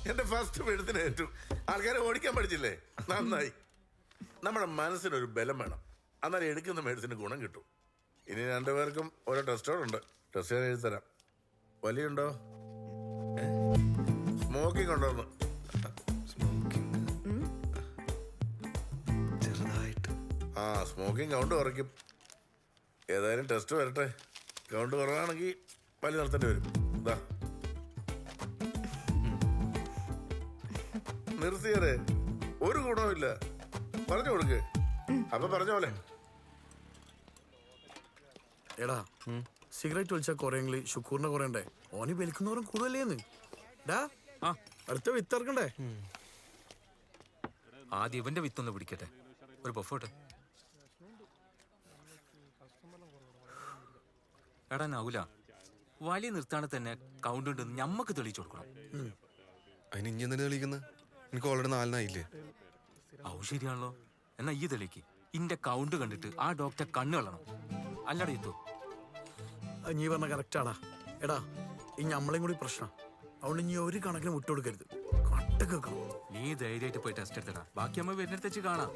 എന്റെ first medicine ഏറ്റു. ആൾക്കാരെ ഓടിക്കാൻ പഠിച്ചില്ലേ? നന്നായി. നമ്മുടെ മനസ്സിനൊരു ബലം വേണം, എന്നാലും എടുക്കുന്ന മെഡിസിന് ഗുണം കിട്ടും. ഇനി രണ്ടുപേർക്കും ഓരോ ടെസ്റ്റോടുണ്ട്. ടെസ്റ്റ് ഞാൻ എഴുതിത്തരാം. വലിയുണ്ടോ? സ്മോക്കിംഗ് ഉണ്ടോന്ന്? ചെറുതായിട്ട്. ആ, സ്മോക്കിംഗ് കൗണ്ട് കുറയ്ക്കും. ഏതായാലും ടെസ്റ്റ് വരട്ടെ. കൗണ്ട് കുറവാണെങ്കിൽ വലിയ നിർത്തേണ്ടി വരും. ഇതാ നിർത്തിയതേ, ഒരു ഗുണവുമില്ല. പറഞ്ഞു കൊടുക്ക്. അപ്പൊ പറഞ്ഞ പോലെ. എടാ, സിഗരറ്റ് വലിച്ചാൽ കുറയെങ്കിൽ ഷുക്കൂറിനെ കുറയണ്ടേ? ഓനി വലിക്കുന്നവരും കൂടുതലേന്ന്. ഡാ, അടുത്ത വിത്തിറക്കണ്ടേ? ആദ്യം ഇവന്റെ വിത്തൊന്ന് പിടിക്കട്ടെ. ഒരു പഫോട്ടെ. എടാ നൗല, വലിയ നിർത്താണെ തന്നെ കൗണ്ട് ഉണ്ടെന്ന് ഞമ്മക്ക് തെളിയിച്ചു കൊടുക്കണം. അതിന് ഇനി എന്തിനു തെളിയിക്കുന്നത്? എനിക്ക് ഓൾറെഡി 4 ഔ ശരിയാണല്ലോ. എന്നാ ഈ തെളിയിക്ക്. ഇന്റെ കൗണ്ട് കണ്ടിട്ട് ആ ഡോക്ടർ കണ്ണ് കളണം. അല്ലടാ ഇത്തോ? നീ പറഞ്ഞ കറക്റ്റാടാ. എടാ, ഈ ഞമ്മളെയും കൂടി പ്രശ്നം. അതുകൊണ്ട് ഇനി ഒരു കണക്കിന് വിട്ടുകൊടുക്കരുത്. കട്ട കേൾക്കണം. നീ ധൈര്യമായിട്ട് പോയി ടെസ്റ്റ് എടുത്തടാ. ബാക്കി അമ്മ വരുന്നിടത്ത് വെച്ച് കാണാം.